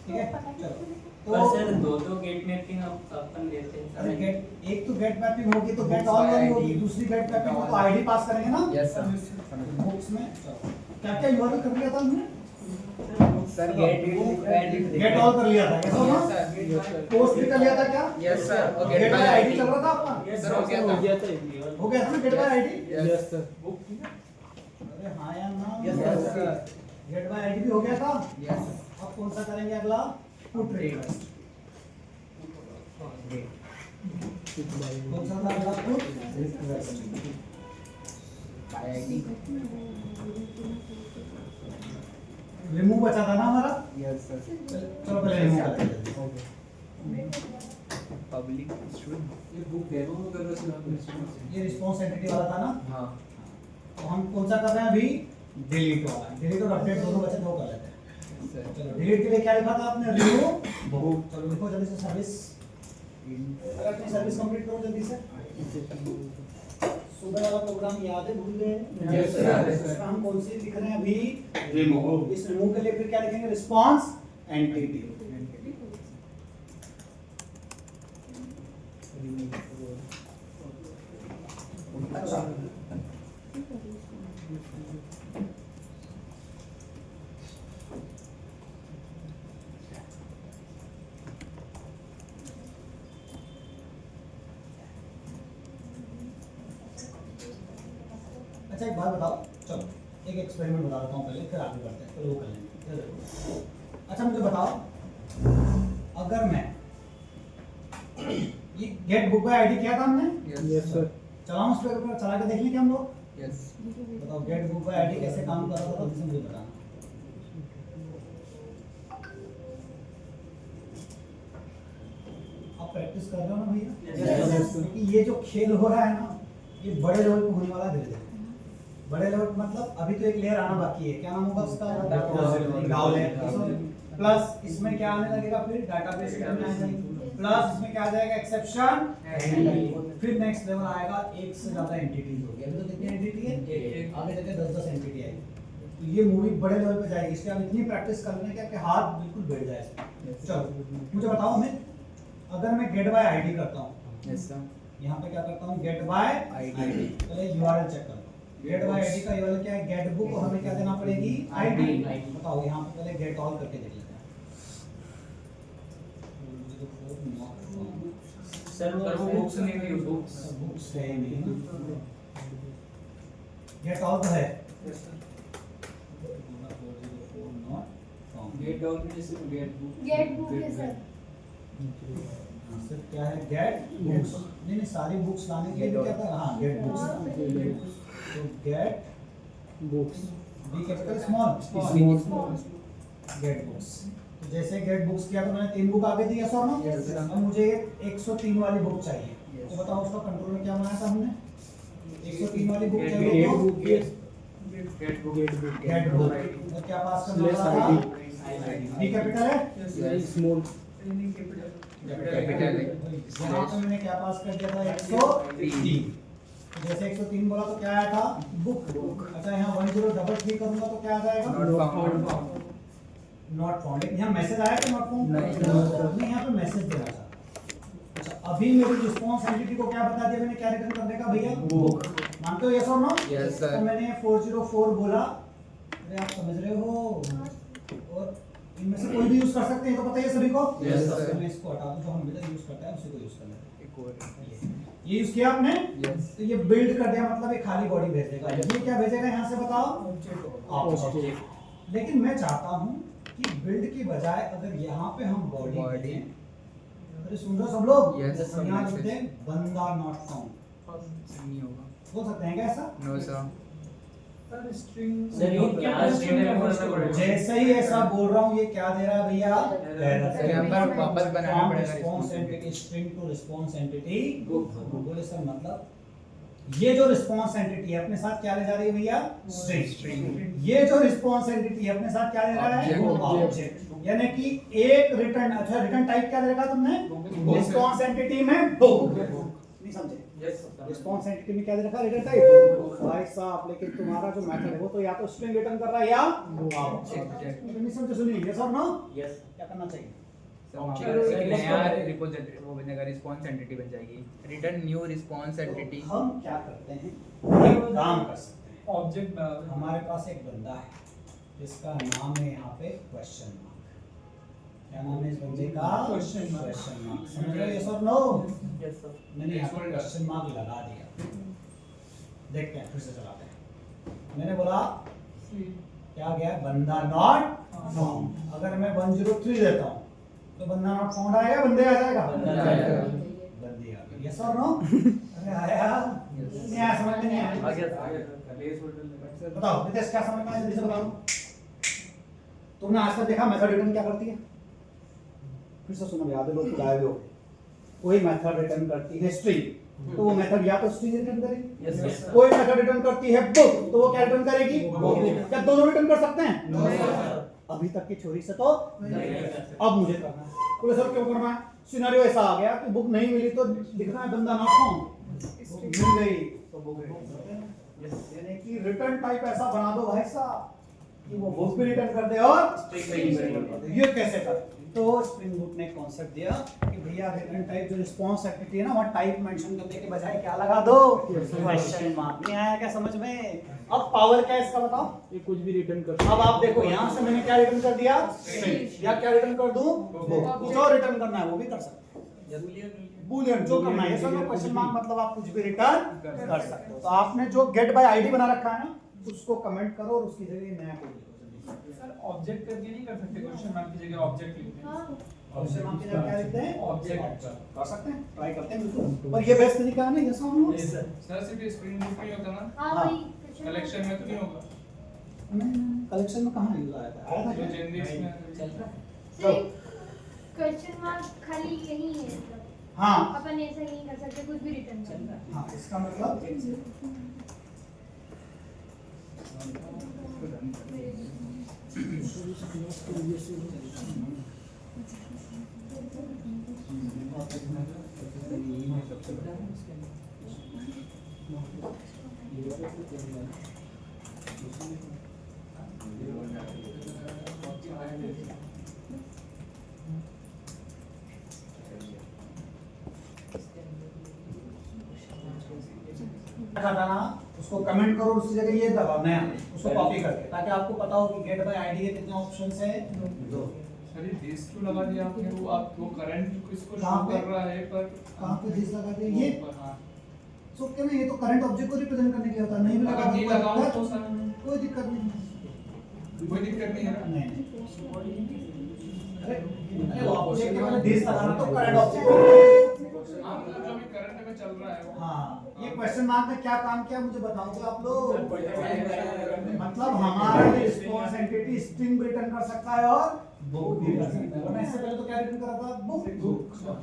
ठीक है चलो। पर सर दो गेट मैपिंग अपन लेते हैं। अरे गेट एक तो गेट मैपिंग होगी तो गेट ऑल वाली होगी, दूसरी गेट मैपिंग में तो आईडी पास करेंगे ना। Yes sir. बुक्स में क्या क्या यूआरएल कर लिया था हमने सर गेट ऑल कर लिया था कैसा होगा, पोस्ट भी कर लिया था क्या। Yes sir. और गेट बाय आईडी चल रहा था आपका। सर हो गया था हो गया था ना get by ID. Yes sir. अरे हाँ या ना। Yes sir. Get by ID भी हो गया था। यस। अब कौन सा करेंगे अगला, पुट रिक्वेस्ट। कौन सा था अगला, put request bye ID. Remove बचा था ना हमारा। Yes sir. चलो पहले रिमूव करते हैं। पब्लिक स्टूडेंट ये बुक डेमो में कर रहे थे ये रिस्पांस एंटिटी वाला था ना। हां। तो हम कौन सा कर रहे हैं अभी, डिलीट वाला। डिलीट और अपडेट दोनों बचे दो कर लेते हैं। सर चलो डिलीट के लिए क्या लिखा था आपने, रिमूव बुक। चलो लिखो जल्दी से सर्विस, अगर अपनी सर्विस कंप्लीट करो जल्दी से। सुबह वाला प्रोग्राम याद है, भूल गए। Yes, sir. इसमें हम कौन सी लिख रहे हैं अभी, रिमूव। इस रिमूव के लिए फिर क्या लिखेंगे, रिस्पांस एंटिटी। अच्छा अच्छा एक बात बताओ, चलो एक एक्सपेरिमेंट बता देता हूँ पहले, फिर आगे बढ़ते हैं, फिर वो कर लेंगे। ये देखो। अच्छा मुझे बताओ, अगर मैं ये गेट बुक बाय आईडी किया था हमने। Yes sir. चलाओ उस पर चला के देख लेंगे हम लोग। यस। बताओ गेट बुक बाय आईडी कैसे काम कर रहा था, तो मुझे बताना। आप प्रैक्टिस कर रहे हो ना भैया, क्योंकि ये जो खेल हो रहा है ना, ये बड़े लेवल पे होने वाला है धीरे धीरे। बड़े लेवल मतलब अभी तो एक लेयर आना बाकी है, क्या नाम होगा उसका, गाँव लेयर। प्लस इसमें क्या आने लगेगा, फिर डाटाबेस में आ जाएगी। प्लस इसमें क्या आ जाएगा, एक्सेप्शन हैंडलिंग। फिर नेक्स्ट लेवल आएगा एक से ज्यादा एंटिटीज होगी। अभी तो कितनी एंटिटी है, आगे जाके 10-10 एंटिटी आएगी। तो ये मूवी बड़े लेवल पे जाएगी, इसलिए आप इतनी प्रैक्टिस कर लें कि आपके हाथ बिल्कुल बैठ जाए इसमें। चलो मुझे बताओ, हमें अगर मैं गेट बाय आईडी करता हूँ, यस सर। यहाँ पे क्या करता हूँ, गेट बाय आईडी। पहले यूआरएल चेक करता हूँ। गेट बाय आईडी का यूआरएल क्या है, गेट बुक, और हमें क्या देना पड़ेगी, आईडी। बताओ यहाँ पे पहले गेट ऑल करके देख लेते हैं। सर वो बुक्स में भी बुक्स है ही नहीं ना, गेट ऑल तो है। गेट ऑल में सिर्फ गेट बुक है सर। सिर्फ क्या है, गेट बुक्स। नहीं नहीं, सारी बुक्स लाने के लिए क्या था, हाँ गेट बुक्स। तो get books, B capital small, get books. तो जैसे गेट बुक्स किया तो मैंने 3 बुक आगे दी, यस और नो। अब मुझे 103 वाली बुक चाहिए, तो बताओ उसका कंट्रोल में क्या बनाया था हमने, 103 वाली बुक चाहिए तो गेट बुक गेट बुक। और क्या पास करना था, बी कैपिटल है, स्मॉल कैपिटल है। यहाँ पे मैंने क्या पास कर दिया था, 103। तो जैसे 103 बोला तो क्या आया था, बुक। अच्छा यहाँ 1033 करूंगा तो क्या आ जाएगा, नॉट फाउंड। लेकिन यहाँ मैसेज आया कि नॉट फाउंड नहीं, यहाँ पे मैसेज दे रहा था। अच्छा अभी मेरी रिस्पांस एंटिटी को क्या बता दिया मैंने, क्या रिटर्न करने का भैया, बुक। मानते हो यस और नो। Yes sir. तो मैंने 404 बोला, अरे आप समझ रहे हो, और इनमें से कोई भी यूज कर सकते हैं, तो पता है सभी को। Yes sir. मैं इसको हटा दूं, जो हम बेटा यूज करता है उसी को यूज कर लेते हैं। एक और ये यूज किया आपने। यस। तो ये बिल्ड कर दिया, मतलब एक खाली बॉडी भेजेगा। ये क्या भेजेगा यहाँ से, बताओ, ऑब्जेक्ट। लेकिन मैं चाहता हूँ कि बिल्ड की बजाय अगर यहाँ पे हम बॉडी दें, अरे सुन रहे हो सब लोग, Yes, तो यहाँ लिखते हैं बंदा नॉट फाउंड। नहीं होगा। बोल सकते हैं क्या ऐसा, नो सर। सर ये क्या स्ट्रिंग में बोलना पड़ेगा। जैसे ही ऐसा बोल रहा हूँ, ये क्या दे रहा है भैया, सर यहाँ पर वापस बनाना पड़ेगा response entity, string to response entity. बोले सर मतलब ये जो रिस्पांस एंटिटी है अपने साथ क्या ले जा रही है भैया, स्ट्रिंग। ये जो रिस्पांस एंटिटी है अपने साथ क्या ले रहा है, ऑब्जेक्ट। यानी कि एक रिटर्न, अच्छा रिटर्न टाइप क्या दे रखा तुमने, रिस्पांस एंटिटी में बुक। नहीं समझे? Yes, sir. रिस्पॉन्स एंटिटी में क्या दे रखा है? Return type. भाई साहब, लेकिन तुम्हारा जो मेथड है वो तो या तो स्ट्रिंग रिटर्न कर रहा है या Object. नहीं समझे? सुनिए, यस और नो? यस क्या करना चाहिए? एक नया रिपोजिटरी वो बनेगा, रिस्पांस एंटिटी बन जाएगी। Return new response entity. तो हम क्या करते हैं? एक काम कर सकते हैं। ऑब्जेक्ट हमारे पास एक बंदा है जिसका नाम है यहाँ पे क्वेश्चन मार्क। क्या नाम है इस बंदे का? Question mark. Question mark. समझ रहे हो? यस और नो? यस सर मैंने यहाँ पर क्वेश्चन मार्क लगा दिया। देखते हैं, फिर से चलाते हैं। मैंने बोला क्या गया? बंदा नॉट फाउंड। अगर मैं 103 देता हूँ तो बंदा नॉट फाउंड आएगा, बंदे आ जाएगा? बंदे आ जाएगा। बंदे आ गए। यस और नो? अरे आया नहीं आया? समझ में नहीं आया? लेस होल्डर लगा। बताओ नितेश, क्या समझ में आया? जल्दी से बताओ। तुमने आज तक देखा मेथड रिटर्न क्या करती है? फिर से सुनो, याद है लोग गायब हो। कोई मेथड रिटर्न करती है स्ट्रिंग, तो वो मेथड या तो स्ट्रिंग रिटर्न करेगी। यस यस कोई मेथड रिटर्न करती है बुक, तो वो क्या रिटर्न करेगी? बुक। क्या दोनों रिटर्न कर सकते हैं? अभी तक की थ्योरी से तो अब मुझे करना है। बोले सर क्यों करना है? सिनेरियो ऐसा आ गया कि बुक नहीं मिली तो लिखना है बंदा नॉट फाउंड। मिल गई तो बुक यानी कि रिटर्न टाइप ऐसा बना दो भाई साहब कि वो बुक भी रिटर्न कर दे और ये कैसे कर? तो स्प्रिंग बूट ने कॉन्सेप्ट दिया कि भैया रिटर्न टाइप जो रिस्पांस एक्टिविटी है ना, वहाँ टाइप मेंशन करने के बजाय क्या लगा दो? Question mark. नहीं आया क्या समझ में? अब पावर क्या है इसका बताओ? ये कुछ भी रिटर्न कर। अब आप देखो, यहाँ से मैंने क्या रिटर्न कर दिया? या क्या रिटर्न कर दूं? कुछ और रिटर्न करना है वो भी कर सकते हैं। बूलियन जो करना है, सब क्वेश्चन मार्क मतलब आप कुछ भी रिटर्न कर सकते हो। तो आपने जो गेट बाय आईडी बना रखा है ना, उसको कमेंट करो और उसकी जगह नया कोड लिखो। सर ऑब्जेक्ट करके नहीं कर सकते, क्वेश्चन मार्क की जगह ऑब्जेक्ट लिखते हैं। हाँ क्वेश्चन मार्क की जगह क्या लिखते हैं? ऑब्जेक्ट कर सकते हैं, ट्राई करते हैं बिल्कुल। पर ये बेस्ट तरीका है ना, ये सब यस सर सर सिर्फ स्प्रिंग बूट में ही होता ना? हाँ हाँ। वही कलेक्शन में तो नहीं होगा? कलेक्शन में कहाँ यूज आया था? आया था जो क्या? जेनरिक्स में चल रहा है। सिर्फ क्वेश्चन मार्क खाली यही है मतलब हाँ अपन ऐसा ही नहीं कर सकते, कुछ भी रिटर्न चल कर रहा है। हाँ, इसका मतलब हटाना, उसको कमेंट करो, उसकी जगह ये दबाओ नया, उसको कॉपी करके, ताकि आपको पता हो कि गेट बाय आईडी के कितने ऑप्शंस है? दो। सर ये दिस क्यों लगा दिया आपने? वो आप वो करंट इसको कहाँ शो पे? कर रहा है पर कहाँ पे दिस लगा दिया? ये ऊपर, हाँ। सो क्या ना, ये तो करंट ऑब्जेक्ट को रिप्रेजेंट करने के लिए होता है। नहीं भी लगा अगर नहीं तो लगाओ तो सर कोई दिक्कत नहीं। कोई दिक्कत नहीं है ना? नहीं अरे अरे वो ऑब्जेक्ट के वाले दिस लगाना तो करंट ऑब्जेक्ट। हाँ मतलब जो भी करंट में चल रहा है वो। हाँ, ये क्वेश्चन मार्क ने क्या काम किया मुझे बताओगे आप लोग? मतलब हमारा रिस्पांस एंटिटी स्ट्रिंग रिटर्न कर सकता है और बुक भी कर सकता है। वरना इससे पहले तो क्या रिटर्न कर रहा था? बुक।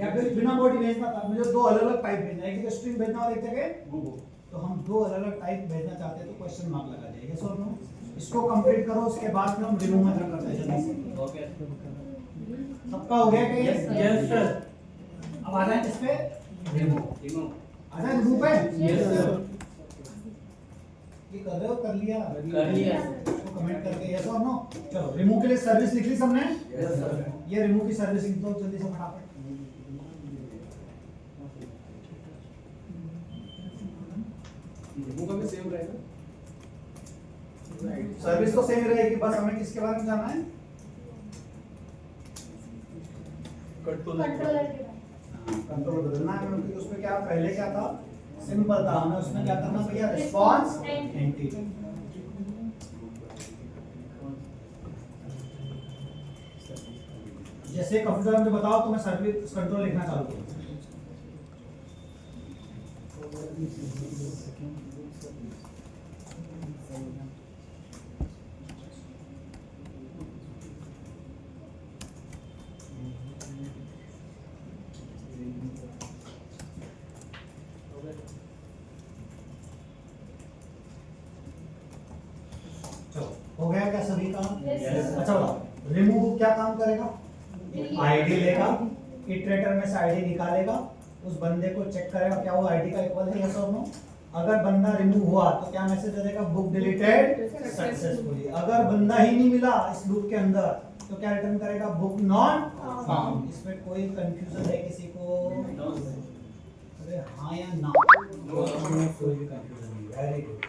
या फिर बिना बॉडी भेजना था, मुझे दो अलग-अलग टाइप भेजना है, एक जगह स्ट्रिंग भेजना और एक जगह बुक। तो हम दो अलग-अलग टाइप भेजना चाहते हैं तो क्वेश्चन मार्क लगा दिया। यस और नो? इसको कंप्लीट करो, उसके बाद फिर हम रिमूव मेथड करते हैं जल्दी से। ओके सबका हो गया क्या? यस सर अब आ जाए इस पे रिमूव आ जाए रिमूव पे। यस सर ये कर रहे हो? कर लिया? कर लिया इसको कमेंट करके यस और नो। चलो रिमूव के लिए सर्विस लिख ली सबने? यस सर ये रिमूव की सर्विस लिख दो जल्दी से फटाफट। वो का भी सेम रहेगा? सर्विस तो सेम ही रहेगी, बस हमें किसके बारे में जानना है? कंट्रोलर के बाद कंट्रोल बदलना है क्योंकि उसमें क्या पहले क्या था? सिंपल था, हमें उसमें क्या करना भैया? Response entity. जैसे कंप्यूटर में बताओ तो मैं सर्विस कंट्रोल लिखना चालू करूँ। चलो हो गया क्या सभी काम? Yes. अच्छा बताओ रिमूव क्या काम करेगा? आईडी लेगा, इटरेटर में से आईडी निकालेगा, उस बंदे को चेक करेगा क्या वो आईडी का इक्वल है यस और नो। अगर बंदा रिमूव हुआ तो क्या मैसेज देगा, बुक डिलीटेड सक्सेसफुली। अगर बंदा ही नहीं मिला इस लूप के अंदर तो क्या रिटर्न करेगा, बुक नॉट फाउंड। इसमें कोई कंफ्यूजन है किसी को? अरे हाँ या ना, कोई भी कंफ्यूजन नहीं। Very good.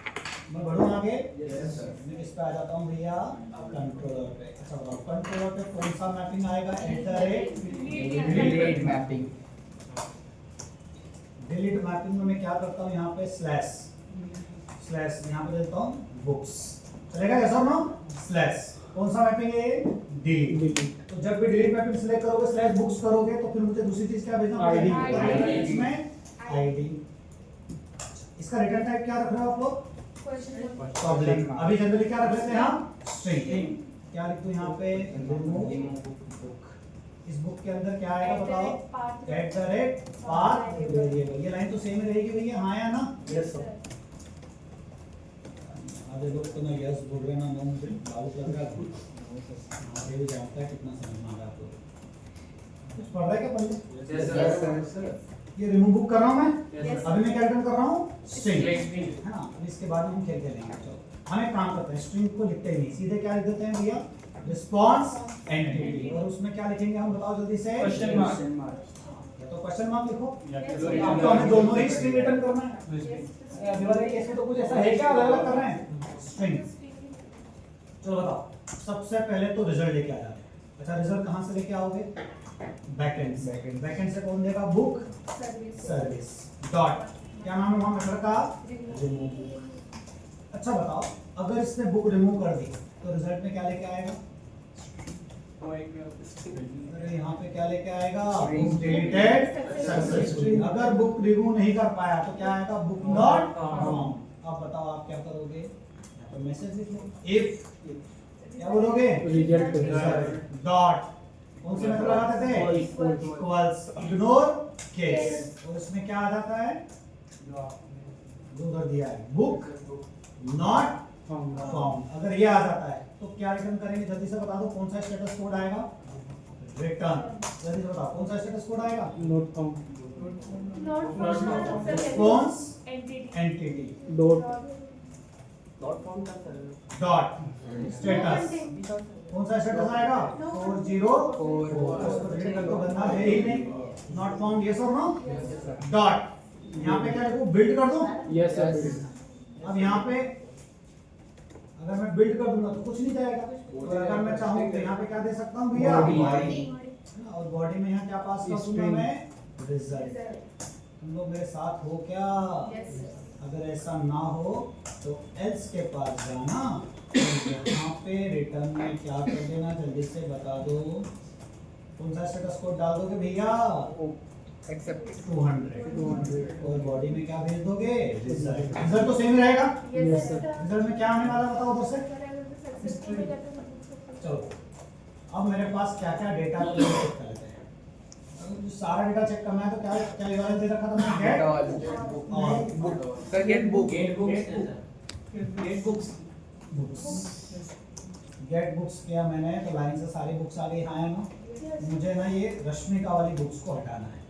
मैं बढ़ूं आगे? मैं किस पे आ जाता हूँ भैया, कंट्रोलर पे। अच्छा बताओ कंट्रोलर पे कौन सा मैपिंग आएगा, डिलीट मैपिंग। डिलीट मैपिंग में मैं क्या करता हूँ, यहाँ पे स्लैश यहाँ पे देता हूँ बुक्स, चलेगा यस और नो? स्लैश कौन सा मैपिंग है ये, डिलीट। तो जब भी डिलीट मैपिंग सिलेक्ट करोगे स्लैश बुक्स करोगे तो फिर मुझे दूसरी चीज क्या भेजना पड़ेगा, इसमें आईडी। इसका रिटर्न टाइप क्या रख रहे हो आप लोग, पब्लिक। अभी जनरली क्या रख लेते हैं हम, स्ट्रिंग। क्या लिख दूं यहाँ पे, रिमूव बुक। इस बुक के अंदर क्या आएगा बताओ, @path वेरिएबल। ये लाइन तो सेम ही रहेगी भैया, हाँ या ना? Yes sir. अरे लोग तो ना यस बोल रहे ना नो, मुझे डाउट लग रहा है। ये भी जानता है कितना समझ में आ रहा है आपको, कुछ पढ़ रहा है क्या पढ़? Yes sir. ये रिमूव बुक कर रहा हूँ मैं, अभी मैं क्या रिटर्न कर रहा हूँ, स्ट्रिंग, है ना? अब इसके बाद में हम खेल खेलेंगे। चलो हम एक काम करते हैं, स्ट्रिंग को लिखते ही नहीं, सीधे क्या लिख देते हैं भैया, रिस्पांस एंटिटी। और उसमें क्या लिखेंगे हम बताओ जल्दी से, क्वेश्चन मार्क। या तो क्वेश्चन मार्क लिखो, आपको हमें दोनों ही स्ट्रिंग रिटर्न करना है। अभी वाले केस में तो कुछ ऐसा है क्या अलग अलग कर रहे हैं, स्ट्रिंग। चलो बताओ सबसे पहले तो रिजल्ट लेके आ जाते हैं। अच्छा रिजल्ट कहाँ से लेके आओगे, बैकएंड से। बैकएंड से कौन देगा, बुक सर्विस डॉट, क्या नाम है वहां मेथड का, रिमूव बुक। अच्छा बताओ अगर इसने बुक रिमूव कर दी तो रिजल्ट में क्या लेके आएगा, अरे यहाँ पे क्या लेके आएगा, बुक डिलीटेड सक्सेसफुली। अगर बुक रिमूव नहीं कर पाया तो क्या आएगा, बुक नॉट फाउंड। अब बताओ आप क्या करोगे, यहाँ पे मैसेज लिख लो, इफ क्या बोलोगे, रिजल्ट डॉट, कौन से मेथड लगाते थे, इक्वल्स इग्नोर केस। और इसमें क्या आ जाता है, जो उधर दिया है, बुक नॉट फाउंड। अगर ये आ जाता है तो क्या रिटर्न करेंगे, जल्दी से बता दो कौन सा स्टेटस कोड आएगा, रिटर्न। जल्दी से बताओ कौन सा स्टेटस कोड आएगा, not found, response entity dot status. कौन सा स्टेटस आएगा, 404। तो गंदा है ही नहीं, नॉट फाउंड यस और नो, डॉट। यहाँ पे क्या लिखूं, बिल्ड कर दूं, यस सर। अब यहाँ पे अगर मैं बिल्ड कर दूंगा तो कुछ नहीं जाएगा। और अगर मैं चाहूँ तो यहाँ पे क्या दे सकता हूँ भैया, बॉडी। और बॉडी में यहाँ क्या पास कर दूंगा मैं, रिजल्ट। तुम लोग मेरे साथ हो क्या, अगर ऐसा ना हो तो एल्स के पास जाना, यहाँ पे रिटर्न में क्या कर देना, जल्दी से बता दो कौन सा स्टेटस कोड डाल दोगे भैया, एक्सेप्ट 200। और बॉडी में क्या भेज दोगे, रिजल्ट। रिजल्ट तो सेम ही रहेगा, यस सर। रिजल्ट में क्या आने वाला बताओ उधर से, चलो अब मेरे पास क्या क्या डेटा है चेक कर लेते हैं। अगर सारा डेटा चेक करना है तो क्या क्या यूआरएल दे रखा था मैंने, गेट और book. Sir gate books gate books किया मैंने तो लाइन से सारी बुक्स आ गई, हाँ या ना? मुझे ना ये रश्मिका वाली बुक्स को हटाना है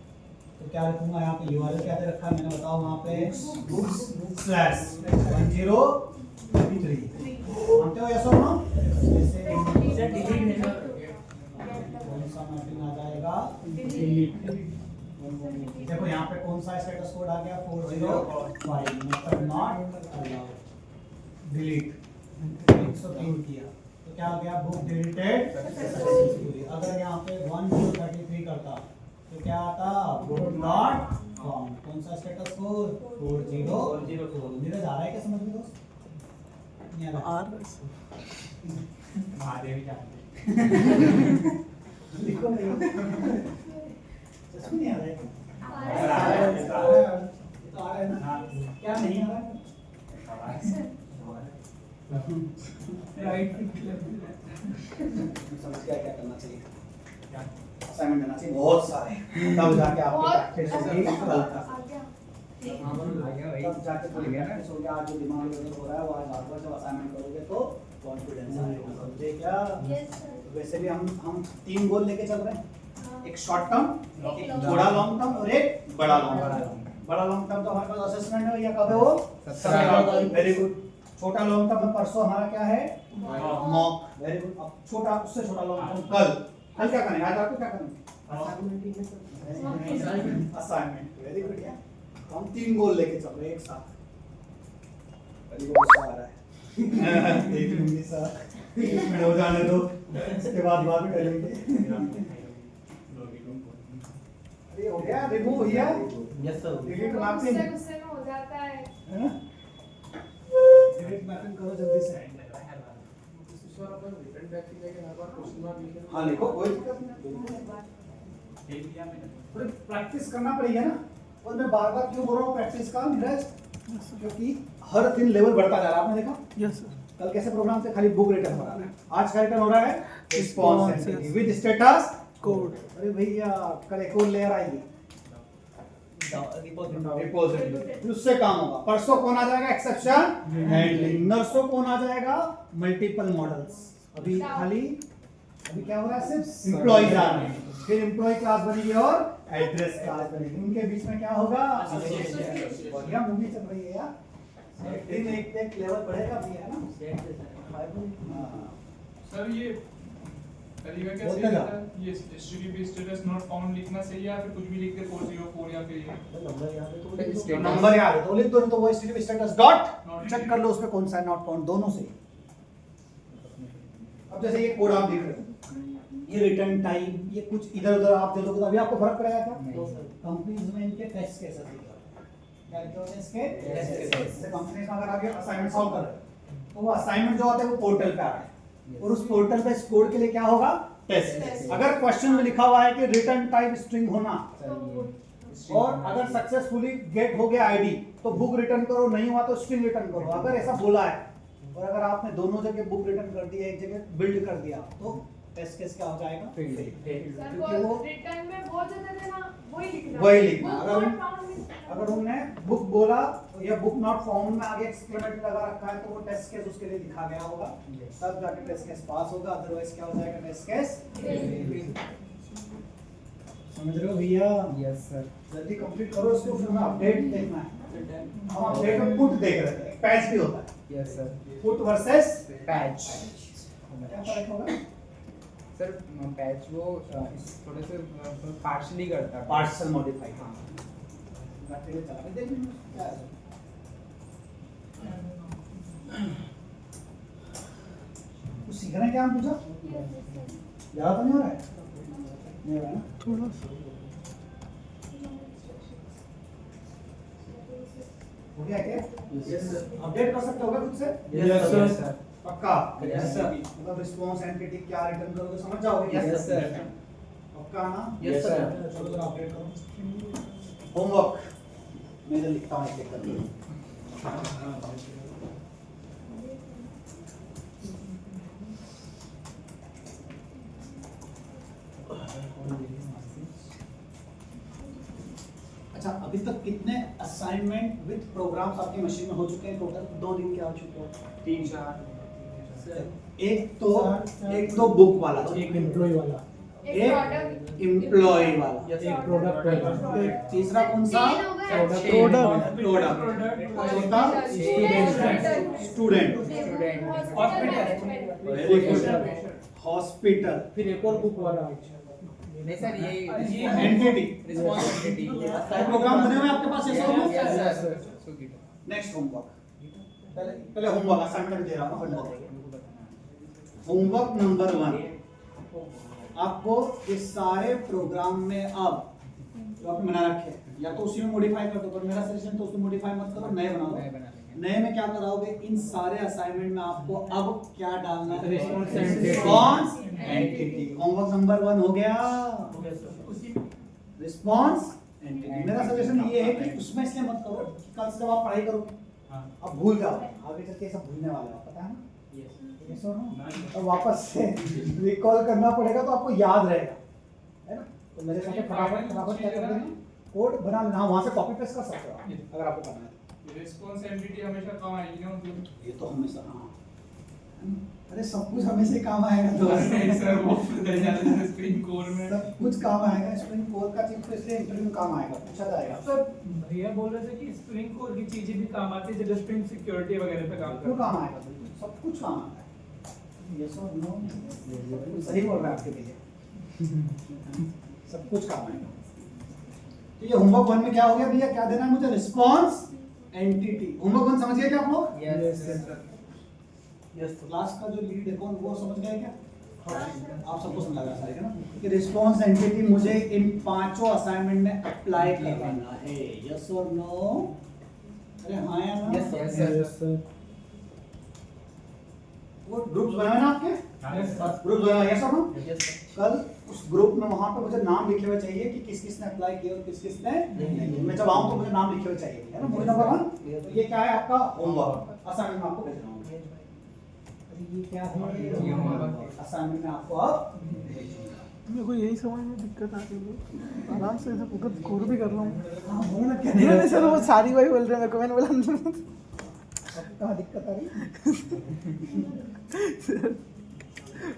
तो क्या लिखूंगा, यहाँ पे यूआरएल क्या दे रखा है मैंने, बताओ वहाँ पे buks/1033। मानते हो यस और नो? कौन सा मैपिंग आ जाएगा, देखो यहाँ पे कौन सा स्टेटस कोड आ गया, 405। मतलब नॉट अलाउड, डिलीट 103 किया तो क्या आ गया, बुक डिलीटेड सक्सेसफुली। अगर यहाँ पे 1033 करता तो क्या आता, बुक नॉट फाउंड। कौन सा स्टेटस कोड, 4004। नीरज आ रहा है क्या समझ में दोस्त, नहीं आ रहा? महादेव जानते लिखो नहीं, सच में नहीं आ रहा है, आ रहा है ना, क्या नहीं आ रहा है, राइट। समझ गया क्या करना चाहिए, असाइनमेंट देना चाहिए बहुत सारे, तब जाके आपकी प्रैक्टिस होगी, तब जाके थोड़ी प्रैक्टिस होगी। आज जो दिमाग में हो रहा है वो आज बार-बार जब असाइनमेंट करोगे तो कॉन्फिडेंस आएगा, समझे क्या? वैसे भी हम 3 गोल लेके चल रहे हैं, एक शॉर्ट टर्म, एक थोड़ा लॉन्ग टर्म और एक बड़ा लॉन्ग टर्म। बड़ा लॉन्ग टर्म तो हमारे पास असेसमेंट है भैया, कब है वो? 17। Very good. छोटा लॉन्ग टर्म परसों हमारा क्या है? मॉक। Very good. अब छोटा, उससे छोटा लॉन्ग टर्म कल क्या करेंगे? आज आपको क्या करेंगे? असाइनमेंट। वेरी गुड यार, हम 3 गोल लेके चल रहे हैं एक साथ। कभी को गुस्सा आ रहा है देख लूंगी सर, 1 मिनट हो जाने दो, उसके बाद बात करेंगे। अरे हो गया, रिमूव हो गया। Yes sir. डिलीट मैपिंग, गुस्से में हो जाता है। डिलीट मैपिंग करो जल्दी से। सर अपन रिटर्न बैक की जगह हर बार क्वेश्चन मार्क लिखें। हाँ लिखो, कोई दिक्कत नहीं। थोड़ी प्रैक्टिस करना पड़ेगा ना, और मैं बार बार क्यों बोल रहा हूँ प्रैक्टिस का नीरज? क्योंकि हर दिन लेवल बढ़ता जा रहा है। आपने देखा? Yes sir. कल कैसे प्रोग्राम से खाली बुक रिटर्न हो रहा है, आज का रिटर्न हो रहा है रिस्पॉन्स विद स्टेटस कोड। अरे भैया कल एक और लेयर आएगी रिपोजिटरी, उससे काम होगा। परसों कौन आ जाएगा? Exception handling. नर्सों कौन आ जाएगा? Multiple models. अभी खाली अभी क्या हो रहा है? सिर्फ एम्प्लॉइज आ रहे हैं, फिर एम्प्लॉय क्लास बनेगी और एड्रेस क्लास बनेगी। उनके बीच में क्या होगा? बढ़िया मूवी चल रही है यार, दिन एक लेवल बढ़ेगा भी है ना। सर ये तरीका क्या बोलते सही जा। रहता है? ये HTTP स्टेटस नॉट फाउंड लिखना सही है या फिर कुछ भी लिख दे 404 या फिर ये नंबर याद है तो लिख दो, नहीं तो वो HTTP स्टेटस डॉट चेक कर लो उसमें कौन सा है नॉट फाउंड, दोनों से। अब जैसे ये कोड आप देख रहे हो, ये रिटर्न टाइम, ये कुछ इधर उधर आप दे दोगे तो अभी आपको फर्क पड़ेगा क्या? कंपनीज में इनके टेस्ट केसेस क्या होते हैं? इसके टेस्ट केसेस। कंपनीज में अगर आप ये असाइनमेंट सॉल्व कर रहे हो तो वो असाइनमेंट जो होता है वो पोर्टल पे आता है, और उस पोर्टल पे इस कोड के लिए क्या होगा? टेस्ट। अगर क्वेश्चन में लिखा हुआ है कि रिटर्न टाइप स्ट्रिंग होना, और अगर सक्सेसफुली गेट हो गया आईडी तो बुक रिटर्न करो, नहीं हुआ तो स्ट्रिंग रिटर्न करो। अगर ऐसा बोला है और अगर आपने दोनों जगह बुक रिटर्न कर दिया, एक जगह बिल्ड कर दिया, तो टेस्ट केस क्या हो जाएगा? सर क्योंकि वो वो रिटर्न में बहुत ज्यादा देना, वही लिखना। अगर उन्होंने बुक बोला या बुक नॉट फाउंड में आगे एक्सक्लेमेटरी लगा रखा है तो वो टेस्ट केस उसके लिए लिखा गया होगा, तब जाके टेस्ट केस पास होगा। अदरवाइज क्या हो जाएगा? Test case. समझ रहे हो भैया? Yes sir. जल्दी कंप्लीट करो इसको, फिर हमें अपडेट देखना है। हम अपडेट में पुट देख रहे थे, पैच भी होता है। Yes sir. Put versus patch. क्या फर्क होगा? सर पैच वो थोड़े से पार्शली करता है, पार्शियल मॉडिफाई। हाँ बैटरी में चला के देख लो क्या है। कुछ सीख रहे हैं क्या हम? पूछा ज़्यादा तो नहीं हो रहा है? नहीं हो रहा है ना? थोड़ा हो गया क्या? अपडेट कर सकते हो क्या खुद से? Yes sir. पक्का? Yes sir. मतलब रिस्पॉन्स एंटिटी क्या रिटर्न करोगे समझ जाओगे? Yes sir. पक्का ना? Yes sir. चलो जरा अपडेट करो। होमवर्क मैं इधर लिखता हूँ एक करके। अच्छा अभी तक कितने असाइनमेंट विद प्रोग्राम्स आपकी मशीन में हो चुके हैं टोटल? 2 दिन के आ चुके हैं? 3 4 एक तो बुक वाला, एक एम्प्लॉय वाला, एक एम्प्लॉय वाला, एक प्रोडक्ट वाला, तीसरा कौन सा? प्रोडक्ट, चौथा स्टूडेंट, हॉस्पिटल, फिर एक और बुक वाला। नहीं सर ये एंटिटी, रिस्पांस एंटिटी प्रोग्राम बने हुए आपके पास ये सब? Yes sir. नेक्स्ट होमवर्क, पहले होमवर्क असाइनमेंट दे रहा हूँ। होमवर्क नंबर 1 आपको इस सारे प्रोग्राम में अब जो आपने बना रखे हैं या तो उसी में मॉडिफाई कर दो, पर मेरा सजेशन तो उसमें मॉडिफाई मत करो, नए बनाओ। नए में क्या कराओगे? इन सारे असाइनमेंट में आपको अब क्या डालना है? Response entity. होमवर्क नंबर 1 हो गया, रिस्पॉन्स एंटिटी। मेरा सजेशन ये है कि उसमें इसलिए मत करो कि कल से जब आप पढ़ाई करोगे अब भूल जाओ, आगे चल के सब भूलने वाले हो, पता है ना? तो वापस से रिकॉल करना पड़ेगा तो आपको याद रहेगा, है ना? तो मेरे साथ फटाफट क्या कर देना, कोड बना लेना, वहां से कॉपी पेस्ट कर सकते हो अगर आपको करना है। रिस्पॉन्स एंटिटी हमेशा काम आएगी ना? मतलब ये तो हमेशा हाँ अरे सब कुछ हमेशा ही काम आएगा दोस्त। नहीं सर, वो कर जाते हैं स्प्रिंग कोर में। सब कुछ काम आएगा, स्प्रिंग कोर का चीज तो इसलिए इंटरव्यू में काम आएगा, पूछा जाएगा। सर भैया बोल रहे थे कि स्प्रिंग कोर की चीजें भी काम आती है, जैसे स्प्रिंग सिक्योरिटी वगैरह पे काम क्यों करता काम आएगा, बिल्कुल सब कुछ काम आता है। यस और नो, बिल्कुल सही बोल रहे हैं आपके भैया, सब कुछ काम आएगा। तो ये होमवर्क 1 में क्या हो गया भैया, क्या देना है मुझे, रिस्पॉन्स एंटिटी। होमवर्क 1 समझ गए क्या आप लोग? Yes yes. क्लास का जो लीड है कौन, वो समझ गए क्या? आप सबको समझ आ रहा है ना कि रिस्पॉन्स एंटिटी मुझे इन 5 असाइनमेंट में अप्लाई करवाना है। यस और नो? अरे हाँ या ना? Yes sir. वो ग्रुप्स बनाए ना आपके? ग्रुप्स बनाए, यस और नो? यस कल उस ग्रुप में वहां पे मुझे नाम लिखे हुए चाहिए कि किस किस ने अप्लाई किया और किस किस ने नहीं। मैं जब आऊं तो मुझे नाम लिखे हुए चाहिए, है ना? मुझे नंबर 1 तो ये क्या है आपका होमवर्क, असाइनमेंट में आपको भेजना होगा। अरे ये क्या है, ये होमवर्क असाइनमेंट में आपको अब मेरे को यही समझ में दिक्कत आती है, आराम से इसे पूरा कोर भी कर रहा हूँ। हाँ बोलो ना, क्या नहीं नहीं नहीं सर, वो सारी भाई बोल रहे हैं मेरे को, मैंने बोला आपको कहाँ दिक्कत आ रही?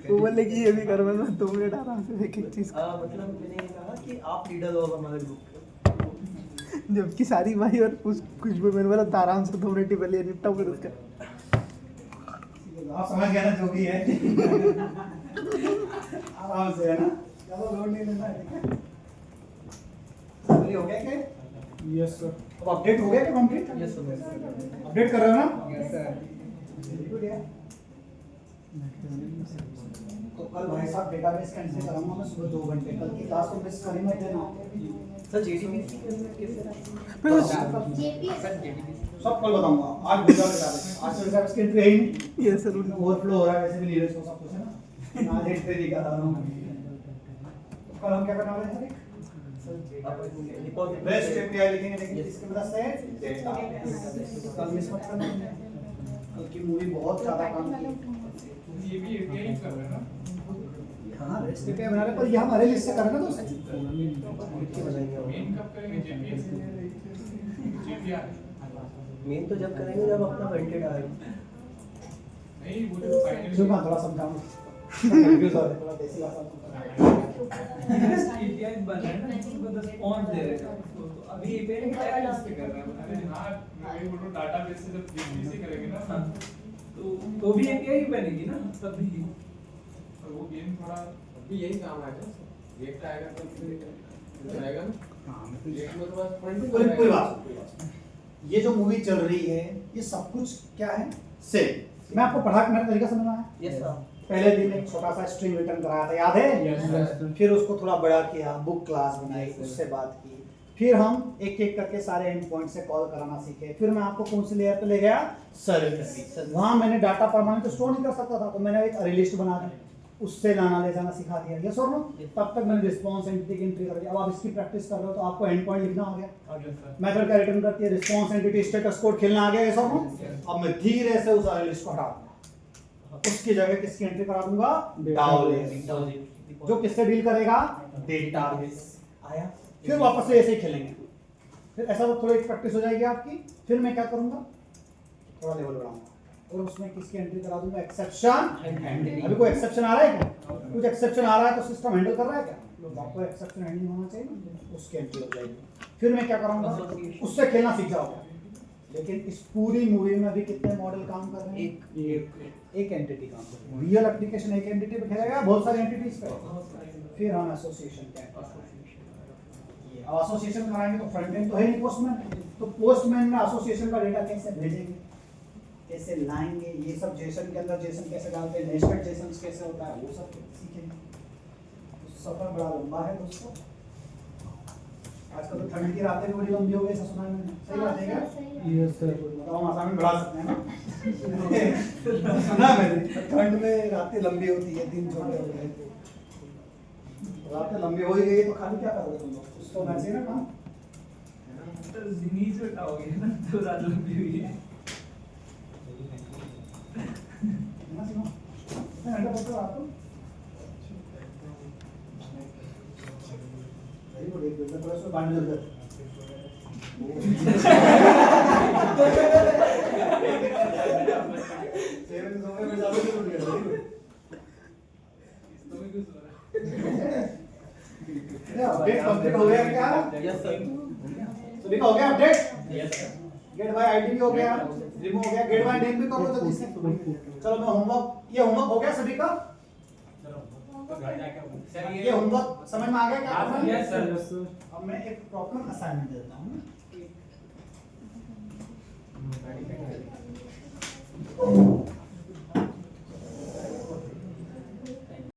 वो बोले कि ये भी कर, मैंने 2 मिनट आराम से एक एक चीज, मतलब मैंने ये कहा कि आप लीडर हो अब हमारे ग्रुप के। जबकि सारी भाई और कुछ भी, मैंने बोला तो आराम से 2 मिनट ही पहले निपटाओ फिर उसका। आप समझ गए ना जो भी है। आराम से, है ना? ज़्यादा लोड नहीं लेना है, ठीक है? चलिए, हो गया क्या? Yes sir. अब अपडेट हो गया क्या कंप्लीट? Yes sir. अपडेट कर रहे हो ना? Yes sir. वेरी गुड यार। तो कल भाई साहब डेटाबेस कैंसिल कराऊंगा मैं सुबह 2 घंटे। कल की क्लास को मिस कर ही मत देना। सर जेडीबीसी कैसे? जेपीएस सर जेडीबी सब कल बताऊंगा। आज भेजा डेटाबेस। आज तो डेटाबेस की एंट्री है ही नहीं। ये सर ओवरफ्लो हो रहा है, वैसे भी लीडर्स को सब कुछ है ना। आज एंट्री नहीं कर रहा हूं। तो कल हम क्या करने वाले हैं? बेस्ट एपीआई लिखेंगे, लेकिन इसकी मदद से डेटा। कल मिस मत करना। कल की मूवी बहुत ज्यादा काम की। ये भी एपीआई कर रहे हैं ना? हाँ, रेस्ट एपीआई बना रहे, पर ये हमारे लिस्ट से करना दोस्त। मेन कब करेंगे? जेपीएस जेपीआर मेन तो जब करेंगे जब अपना कंटेंट आएगा। नहीं, वो जो फाइनल जो मैं थोड़ा समझाऊं, कंफ्यूज हो रहा है, थोड़ा देसी भाषा में। एपीआई बन रहा है ना, उसको रिस्पॉन्स दे रहे हैं। तो अभी एपीआई क्या यूज पे कर रहे हैं? अरे हाँ, मैं वही बोल रहा हूँ, डाटाबेस से जब जेपीसी करेंगे ना, हाँ, तो भी एपीआई ही बनेगी ना तभी। और वो गेम थोड़ा अभी यही काम आएगा, रिएक्ट आएगा तो फिर आएगा ना। हाँ, रिएक्ट में तो बस फ्रंट कोई बात। ये जो मूवी चल रही है, ये सब कुछ क्या है? सेम। मैं आपको पढ़ा के मेरा तरीका समझ में आया? Yes sir. पहले दिन एक छोटा सा स्ट्रिंग रिटर्न कराया था, याद है? Yes sir. फिर उसको थोड़ा बड़ा किया, बुक क्लास बनाई, उससे बात की। फिर हम एक एक करके सारे एंड पॉइंट से कॉल कराना सीखे। फिर मैं आपको कौन सी लेयर पे ले गया? सर्विस। वहां मैंने डाटा परमानेंट स्टोर नहीं कर सकता था, तो मैंने एक अरे लिस्ट बना दी, उससे लाना ले जाना सिखा दिया। यस और नो? तब तक मैंने रिस्पांस एंटिटी की एंट्री कर दी। अब आप इसकी प्रैक्टिस कर रहे हो तो आपको एंड पॉइंट लिखना हो गया। मेथड क्या रिटर्न करती है? रिस्पांस एंटिटी स्टेटस कोड खेलना आ गया। यस और नो? अब मैं धीरे से उस अरे लिस्ट को हटा दूंगा, उसकी जगह किसकी एंट्री करा दूंगा? डाउ लेयर, जो किससे डील करेगा? डेटाबेस। आया? फिर वापस से ऐसे ही खेलेंगे। फिर ऐसा तो थोड़ी प्रैक्टिस हो जाएगी आपकी। फिर मैं क्या करूंगा? थोड़ा लेवल बढ़ाऊंगा और उसमें किसकी एंट्री करा दूंगा? एक्सेप्शन। अभी कोई एक्सेप्शन आ रहा है क्या? कुछ एक्सेप्शन आ रहा है तो सिस्टम हैंडल कर रहा है क्या? तो आपको एक्सेप्शन हैंडलिंग होना चाहिए ना, उसकी एंट्री हो जाएगी। फिर मैं क्या करूंगा? उससे खेलना सीख जाओगे। लेकिन इस पूरी मूवी में अभी कितने मॉडल काम कर रहे हैं? एक एंटिटी काम कर रही है। रियल एप्लीकेशन एक एंटिटी पे खेलेगा, बहुत सारी एंटिटीज पे। फिर हम एसोसिएशन क्या है? अब एसोसिएशन कराएंगे तो फ्रंट एंड तो है नहीं पोस्टमैन, तो पोस्टमैन में एसोसिएशन का डेटा कैसे भेजेंगे, कैसे लाएंगे, ये सब जेसन के अंदर जेसन कैसे डालते हैं, नेस्टेड जेसन कैसे होता है, वो सब सीखेंगे। तो सफर बड़ा लंबा है दोस्तों। आजकल तो ठंड की रातें भी बड़ी लंबी हो गई, ऐसा सुना है मैंने। सही बात है क्या? Yes sir. तो हम आसानी में बढ़ा सकते हैं ना। सुना मैंने, ठंड में रातें लंबी होती है, दिन छोटे हो गए। रातें लंबी हो ही गई तो खाली क्या करोगे तुम लोग? कुछ तो होना चाहिए ना काम। सर नीच हटाओगे ना तो रात लंबी हुई है। ना सुनो, कितने घंटे पढ़ते हो आप? वेरी गुड, एक बिल्डर प्लस में बांध दो। सेवन सौ में ज्यादा अपडेट कंप्लीट हो गया क्या? Yes sir. सभी का हो गया update? Yes sir. Get by ID भी हो गया, रिमूव हो गया, गेट बाय नेम भी कर लो जल्दी से। चलो मैं होमवर्क, ये होमवर्क हो गया सभी का? ये होमवर्क समझ में आ गया क्या? Yes, sir. अब मैं एक प्रॉपर असाइनमेंट देता हूँ।